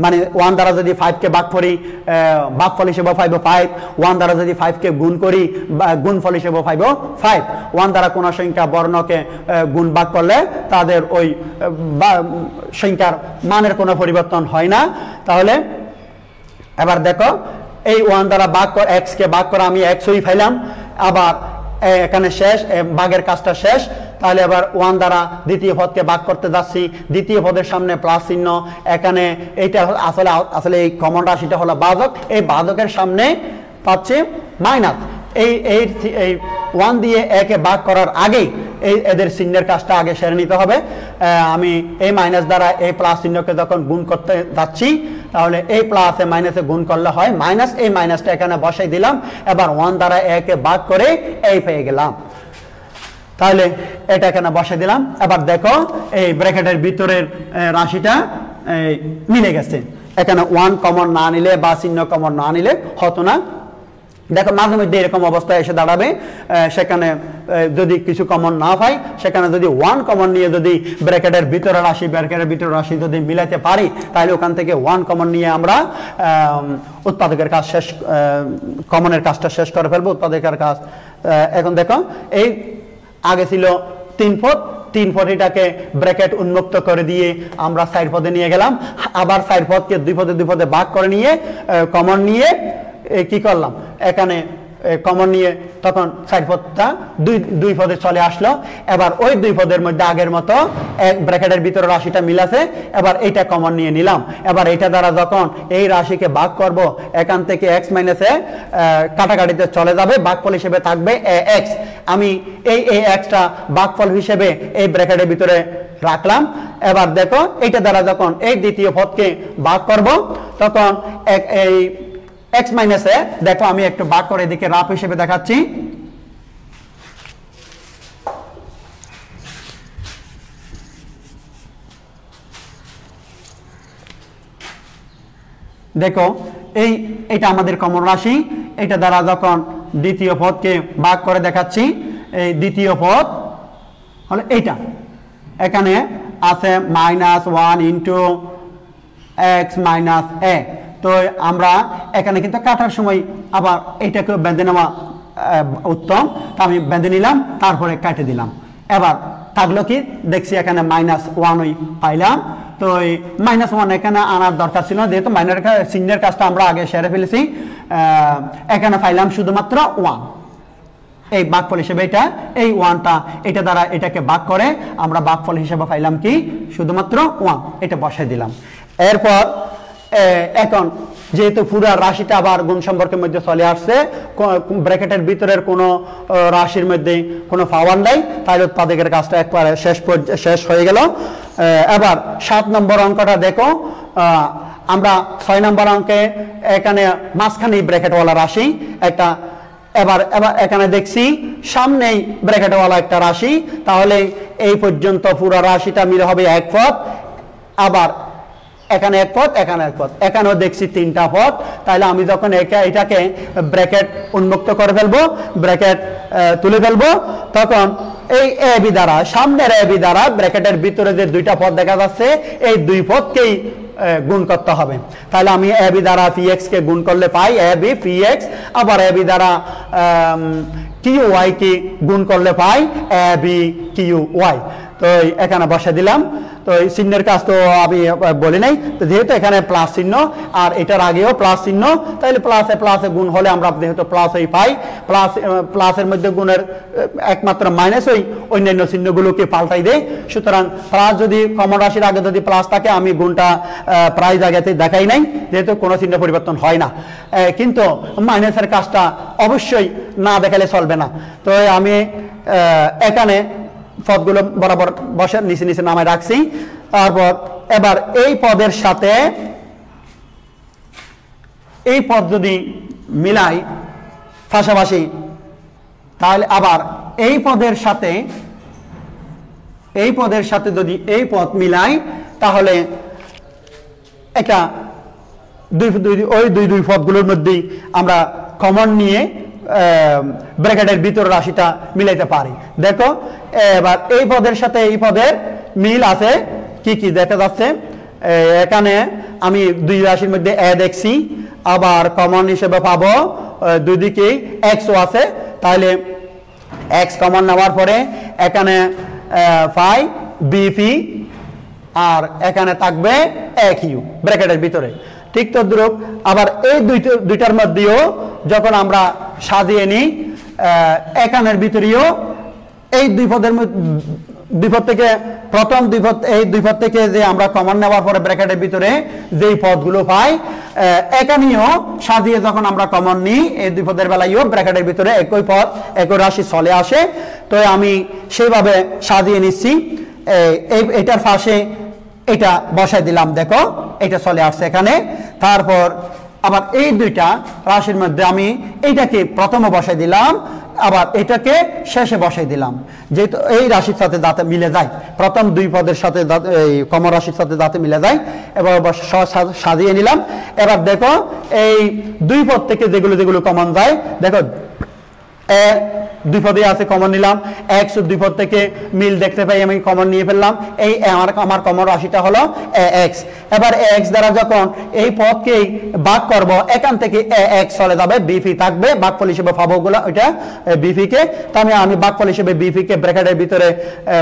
মানে 1 দ্বারা যদি 5 কে ভাগ করি, ভাগফল হিসেবে পাইব 5। 1 দ্বারা যদি 5 কে গুণ করি, গুণফল হিসেবে পাইব 5। 1 দ্বারা কোনো সংখ্যা বর্ণকে গুণ ভাগ করলে তাদের ওই সংখ্যার মানের কোনো পরিবর্তন হয় না। তাহলে এবার দেখো এই 1 দ্বারা ভাগ করে x কে ভাগ করে আমি x হই পাইলাম। আবার এখানে শেষ, ভাগের কাজটা শেষ। তাহলে এবার 1 দ্বারা দ্বিতীয় পদকে ভাগ করতে যাচ্ছি, দ্বিতীয় পদের সামনে প্লাস চিহ্ন। এখানে এইটা আসলে এই কমন রাশিটা হলো ভাজক, এই ভাজকের সামনে পাচ্ছি মাইনাস। এই 1 দিয়ে একে ভাগ করার আগেই এদের চিহ্নের কাজটা আগে সেরে নিতে হবে। আমি এই মাইনাস দ্বারা এই প্লাস চিহ্নকে যখন গুণ করতে যাচ্ছি, তাহলে এই প্লাসে মাইনাসে গুণ করলে হয় মাইনাস। এই মাইনাসটা এখানে বসাই দিলাম। এবার 1 দ্বারা একে ভাগ করে এই পেয়ে গেলাম। তাহলে এটা এখানে বসে দিলাম। এবার দেখো এই ব্র্যাকেটের ভিতরের রাশিটা মিলে গেছে। এখানে 1 কমন না নিলে বা চিহ্ন কমন না নিলে হতো না। দেখো মাঝে মধ্যে এরকম অবস্থায় এসে দাঁড়াবে, সেখানে যদি কিছু কমন না পাই, সেখানে যদি 1 কমন নিয়ে যদি ব্র্যাকেটের ভিতরে রাশি যদি মিলাতে পারি, তাহলে ওখান থেকে 1 কমন নিয়ে আমরা উৎপাদকের কাজ শেষ, কমনের কাজটা শেষ করে ফেলবো, উৎপাদকের কাজ। এখন দেখো এই আগে ছিল 3 পদ, 3 পদটাকে ব্র্যাকেট উন্মুক্ত করে দিয়ে আমরা 4 পদে নিয়ে গেলাম। আবার 4 পদকে 2 পদে ভাগ করে নিয়ে কমন নিয়ে কি করলাম, এখানে কমন নিয়ে তখন 4 পদটা 2 পদে চলে আসলো। এবার ওই 2 পদের মধ্যে আগের মতো এক ব্র্যাকেটের ভিতরে রাশিটা মিলাছে, এবার এইটা কমন নিয়ে নিলাম। এবার এইটা দ্বারা যখন এই রাশিকে ভাগ করব, এখান থেকে x মাইনাসে কাটাকাটিতে চলে যাবে, ভাগফল হিসেবে থাকবে x। আমি এই xটা ভাগফল হিসেবে এই ব্র্যাকেটের ভিতরে রাখলাম। এবার দেখো এইটা দ্বারা যখন এই দ্বিতীয় পদকে ভাগ করব, তখন এই x মাইনাসে দেখো আমি একটু ভাগ করে এদিকে রাফ হিসেবে দেখাচ্ছি। দেখো এইটা আমাদের কমন রাশি। এটা দ্বারা যখন দ্বিতীয় পদকে ভাগ করে দেখাচ্ছি, এই দ্বিতীয় পদ হলো এইটা, এখানে আছে -1 ইন্টু x মাইনাস a। তো আমরা এখানে কিন্তু কাটার সময় আবার এইটাকে বেঁধে নেওয়া উত্তম, তা আমি বেঁধে নিলাম, তারপরে কেটে দিলাম। এবার থাকলো কি দেখছি এখানে -1 পাইলাম। তো এই -1 এখানে আনার দরকার ছিল না, যেহেতু মাইনার চিহ্নের কাজটা আমরা আগে সেরে ফেলেছি। এখানে পাইলাম শুধুমাত্র 1, এই ভাগফল হিসেবে এটা, এই 1টা এটা দ্বারা এটাকে ভাগ করে আমরা ভাগফল হিসেবে পাইলাম কি শুধুমাত্র 1, এটা বসাই দিলাম। এরপর এখন যেহেতু পুরো রাশিটা আবার গুণ সম্পর্কের মধ্যে চলে আসছে, ব্র্যাকেটের ভিতরের কোনো রাশির মধ্যে কোনো পাওয়ার নাই, তাহলে উৎপাদকের কাজটা একবারে শেষ হয়ে গেল। এবার 7 নম্বর অঙ্কটা দেখো, আমরা 6 নম্বর অঙ্কে এখানে মাঝখানে ব্র্যাকেটওয়ালা রাশি একটা, এবার এখানে দেখছি সামনেই ব্র্যাকেটওয়ালা একটা রাশি, তাহলে এই পর্যন্ত পুরো রাশিটা মিলে হবে 1 পদ, আবার এখানে 1 পদ, এখানে 1 পদ, এখানেও দেখছি 3টা পদ। তাহলে আমি যখন এটাকে ব্র্যাকেট উন্মুক্ত করে ফেলবো, ব্র্যাকেট তুলে ফেলবো, তখন এই এ বি দ্বারা, সামনের এ বি দ্বারা ব্র্যাকেটের ভিতরে যে 2টা পদ দেখা যাচ্ছে, এই 2 পদকেই গুণ করতে হবে। তাহলে আমি এ বি দ্বারা পি এক্স কে গুণ করলে পাই এ বি পি এক্স, আবার এ বি দ্বারা কিউ ওয়াই কে গুণ করলে পাই এ বি কিউ ওয়াই। তো এখানে বসে দিলাম। তো এই চিহ্নের কাজ তো আমি বলি নাই, তো যেহেতু এখানে প্লাস চিহ্ন আর এটার আগেও প্লাস চিহ্ন, তাহলে প্লাসে প্লাসে গুণ হলে আমরা যেহেতু প্লাসই পাই, প্লাসের মধ্যে গুণের একমাত্র মাইনাস ওই অন্যান্য চিহ্নগুলোকে পাল্টাই দেয়। সুতরাং প্লাস যদি কমন রাশির আগে যদি প্লাস থাকে, আমি গুণটা প্রায় জায়গাতে দেখাই নাই, যেহেতু কোনো চিহ্ন পরিবর্তন হয় না। কিন্তু মাইনাসের কাজটা অবশ্যই না দেখালে চলবে না। তো আমি এখানে পদগুলো বরাবর বসে নিচে নিচে নামায় রাখছি। তারপর এবার এই পদের সাথে এই পদ যদি মিলাই পাশাপাশি, তাহলে আবার এই পদের সাথে যদি এই পদ মিলাই, তাহলে এটা ওই দুই পদগুলোর মধ্যেই আমরা কমন নিয়ে ব্র্যাকেটের ভিতর রাশিটা মিলাইতে পারি। দেখো এবার এই পদের সাথে এই পদের মিল আছে কি কি দেখা যাচ্ছে। এখানে আমি 2 রাশির মধ্যে এ দেখছি, আবার কমন হিসেবে পাবো 2 দিকেই এক্সও আছে, তাহলে এক্স কমন নেওয়ার পরে এখানে পাই বিপি, আর এখানে থাকবে এ কিউ ব্র্যাকেটের ভিতরে। ঠিক তদ্রূপ আবার এই দুইটার মধ্যেও যখন আমরা সাজিয়ে নিই, এখানের ভিতরেও এই দুই পদ থেকে প্রথম এই দুই পদ থেকে যে আমরা কমন নেওয়ার পরে ব্র্যাকেটের ভিতরে যেই পদগুলো পাই, এখানেও সাজিয়ে যখন আমরা কমন নিই, এই দুই পদের বেলায়ও ব্র্যাকেটের ভিতরে একই পদ একই রাশি চলে আসে। তো আমি সেইভাবে সাজিয়ে নিচ্ছি। এটার পাশে এটা বসাই দিলাম, দেখো এটা চলে আসছে এখানে। তারপর আবার এই দুইটা রাশির মধ্যে আমি এইটাকে প্রথমে বসাই দিলাম, আবার এটাকে শেষে বসাই দিলাম, যেহেতু এই রাশির সাথে যাতে মিলে যায়, প্রথম 2 পদের সাথে এই কমন রাশির সাথে যাতে মিলে যায়। এবার সাজিয়ে নিলাম। এবার দেখো এই 2 পদ থেকে যেগুলো কমন যায়, দেখো এ 2 পদে আছে কমন নিলাম, এক্স 2 পদ থেকে মিল দেখতে পাই, আমি কমন নিয়ে ফেললাম। এই আমার কমন রাশিটা হলো এক্স। এবার এক্স দ্বারা যখন এই পদকেই ভাগ করব, এখান থেকে এক্স চলে যাবে, বিপি থাকবে, ভাগফল হিসেবে পাবো গুলো ওইটা বিপি কে। তো আমি ভাগফল হিসেবে বিপি কে ব্র্যাকেটের ভিতরে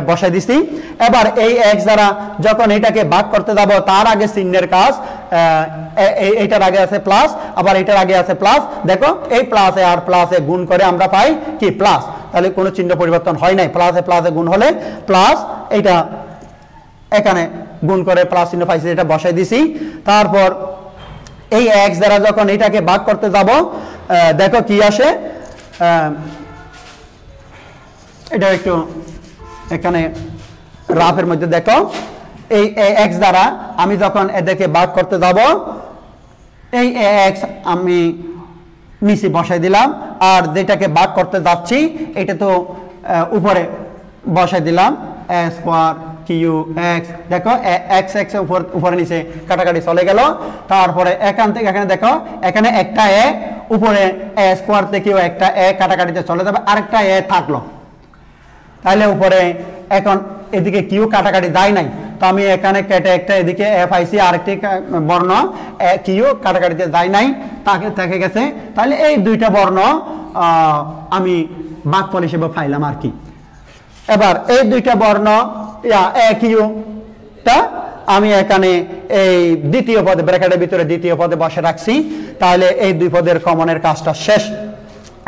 বসাই দিছি। এবার এই এক্স দ্বারা যখন এটাকে ভাগ করতে যাব, তার আগে চিহ্নের কাজ, এইটার আগে আছে প্লাস, আবার এটার আগে আছে প্লাস। দেখো এই প্লাসে আর প্লাসে গুণ করে আমরা পাই কি প্লাস, তাহলে কোনো চিহ্ন পরিবর্তন হয় নাই। প্লাসে প্লাসে গুণ হলে প্লাস, এইটা এখানে গুণ করে প্লাস চিহ্ন পাইছি, এটা বসাই দিছি। তারপর এই এক্স দ্বারা যখন এটাকে ভাগ করতে যাব, দেখো কি আসে। এটা একটু এখানে রাফের মধ্যে দেখো, এই এক্স দ্বারা আমি যখন এদেরকে ভাগ করতে যাব, এই এক্স আমি নিচে বসাই দিলাম, আর যেটাকে ভাগ করতে যাচ্ছি এটা তো উপরে বসাই দিলাম, এ স্কোয়ার কিউ এক্স। দেখো এক্স এক্স উপরে নিচে কাটাকাটি চলে গেল। তারপরে এখান থেকে এখানে দেখো, এখানে একটা এ, উপরে এ স্কোয়ার থেকেও একটা এ কাটাকাটিতে চলে যাবে, আরেকটা এ থাকলো। তাহলে উপরে এখন এদিকে কিউ কাটাকাটি দেয় নাই, তো আমি এখানে কেটে একটা এদিকে এফ আইসি আরেকটি বর্ণ কিউ কাটাকাটিতে যায় নাই, তাকে থেকে গেছে। তাহলে এই দুইটা বর্ণ আমি ভাগফল হিসেবে পাইলাম আর কি। এবার এই দুইটা বর্ণ এ কিউটা আমি এখানে এই দ্বিতীয় পদে ব্র্যাকেটের ভিতরে দ্বিতীয় পদে বসে রাখছি। তাহলে এই দুই পদের কমনের কাজটা শেষ,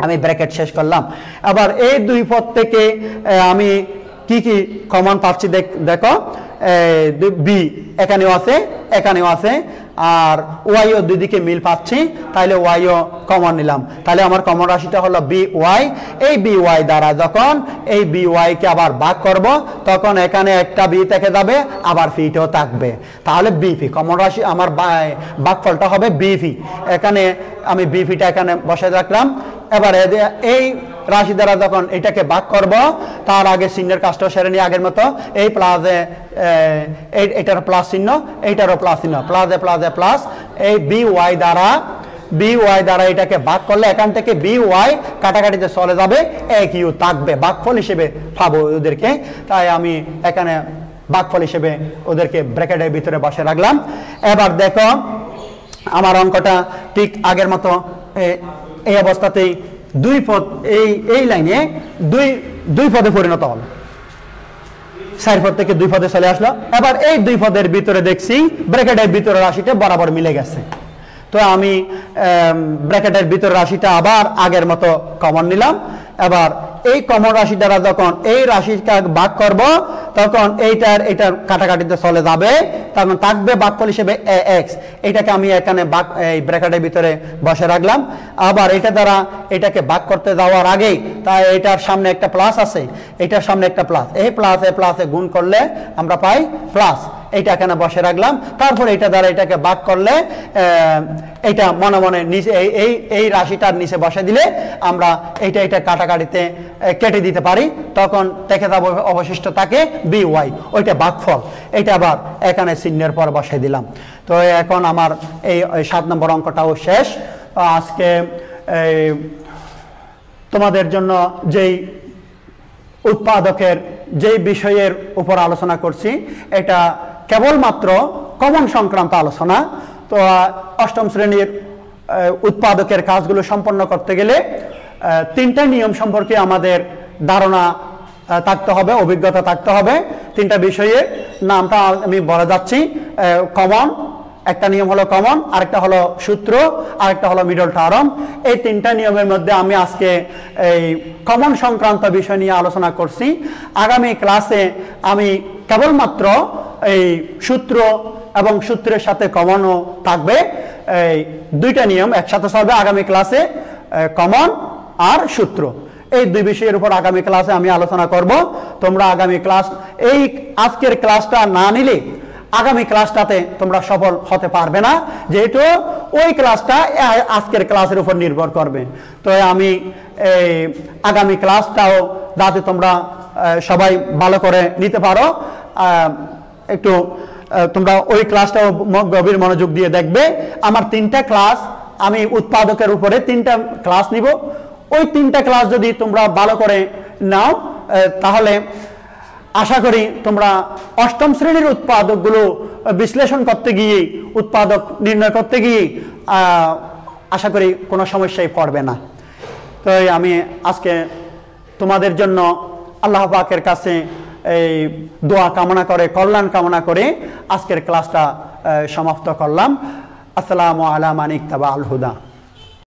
আমি ব্র্যাকেট শেষ করলাম। আবার এই দুই পদ থেকে আমি কি কি কমন পাচ্ছি দেখো, বি এখানেও আছে এখানেও আছে, আর ওয়াইও দুই দিকে মিল পাচ্ছি, তাহলে ওয়াইও কমন নিলাম। তাহলে আমার কমন রাশিটা হলো বি ওয়াই। এই বি ওয়াই দ্বারা যখন এই বি ওয়াইকে আবার ভাগ করব, তখন এখানে একটা বি থেকে যাবে, আবার ফিটাও থাকবে। তাহলে বিফি কমন রাশি আমার ভাগফলটা হবে বিফি। এখানে আমি বিফিটা এখানে বসে রাখলাম। এবার এই রাশি দ্বারা যখন এটাকে ভাগ করব, তার আগে চিহ্নের কাজটা সেরে নিয়ে আগের মতো এই প্লাসে এটার প্লাস চিহ্ন, এইটারও প্লাস চিহ্ন, প্লাসে প্লাসে প্লাস। এই বি ওয়াই দ্বারা এটাকে ভাগ করলে এখান থেকে বি ওয়াই কাটাকাটিতে চলে যাবে, এ কিউ থাকবে, ভাগফল হিসেবে পাবো ওদেরকে। তাই আমি এখানে ভাগফল হিসেবে ওদেরকে ব্র্যাকেটের ভিতরে বসে রাখলাম। এবার দেখো আমার অঙ্কটা ঠিক আগের মতো এই অবস্থাতেই দুই পদ এই লাইনে দুই পদে পরিণত হলো, 4 পদ থেকে 2 পদে চলে আসলো। এবার এই 2 পদের ভিতরে দেখছি ব্র্যাকেটের ভিতরে রাশিটা বরাবর মিলে গেছে। তো আমি ব্র্যাকেটের ভিতরে রাশিটা আবার আগের মতো কমন নিলাম। এবার এই কমন রাশি দ্বারা যখন এই রাশিটা ভাগ করব, তখন এইটার কাটাকাটিতে চলে যাবে, তখন থাকবে ভাগফল হিসেবে এ এক্স। এটাকে আমি এখানে এই ব্র্যাকেটের ভিতরে বসে রাখলাম। আবার এটা দ্বারা এটাকে ভাগ করতে যাওয়ার আগেই তাই এটার সামনে একটা প্লাস আছে, এটার সামনে একটা প্লাস, এই প্লাসে গুণ করলে আমরা পাই প্লাস, এইটা এখানে বসে রাখলাম। তারপর এটা দ্বারা এটাকে ভাগ করলে এটা মনে মনে নিচে এই রাশিটার নিচে বসে দিলে আমরা এটা কাটাকাটিতে কেটে দিতে পারি, তখন দেখে যাবো অবশিষ্ট থাকে বি ওয়াই, ওইটা ভাগফল। এটা আবার এখানে চিহ্নের পর বসে দিলাম। তো এখন আমার এই 7 নম্বর অঙ্কটাও শেষ। আজকে তোমাদের জন্য যেই উৎপাদকের যেই বিষয়ের উপর আলোচনা করছি, এটা কেবলমাত্র কমন সংক্রান্ত আলোচনা। তো 8ম শ্রেণীর উৎপাদকের কাজগুলো সম্পন্ন করতে গেলে 3টা নিয়ম সম্পর্কে আমাদের ধারণা থাকতে হবে, অভিজ্ঞতা থাকতে হবে। 3টা বিষয়ে নামটা আমি বলে যাচ্ছি। কমন, একটা নিয়ম হলো কমন, আরেকটা হলো সূত্র, আরেকটা হলো মিডল টার্ম। এই 3টা নিয়মের মধ্যে আমি আজকে এই কমন সংক্রান্ত বিষয় নিয়ে আলোচনা করছি। আগামী ক্লাসে আমি কেবলমাত্র এই সূত্র এবং সূত্রের সাথে কমনও থাকবে, এই 2টা নিয়ম একসাথে চলবে আগামী ক্লাসে, কমন আর সূত্র। এই 2 বিষয়ের উপর আগামী ক্লাসে আমি আলোচনা করব। তোমরা আগামী ক্লাস, এই আজকের ক্লাসটা না নিলে আগামী ক্লাসটাতে তোমরা সফল হতে পারবে না, যেহেতু ওই ক্লাসটা আজকের ক্লাসের উপর নির্ভর করবে। তো আমি আগামী ক্লাসটাও যাতে তোমরা সবাই ভালো করে নিতে পারো, একটু তোমরা ওই ক্লাসটাও গভীর মনোযোগ দিয়ে দেখবে। আমার 3টা ক্লাস, আমি উৎপাদকের উপরে 3টা ক্লাস নিব। ওই 3টা ক্লাস যদি তোমরা ভালো করে নাও, তাহলে আশা করি তোমরা 8ম শ্রেণীর উৎপাদকগুলো বিশ্লেষণ করতে গিয়ে, উৎপাদক নির্ণয় করতে গিয়ে আশা করি কোনো সমস্যায় পড়বে না। তো আমি আজকে তোমাদের জন্য আল্লাহ পাকের কাছে এই দোয়া কামনা করে, কল্যাণ কামনা করে আজকের ক্লাসটা সমাপ্ত করলাম। আসসালামু আলা মান ইত্তাবা আল হুদা।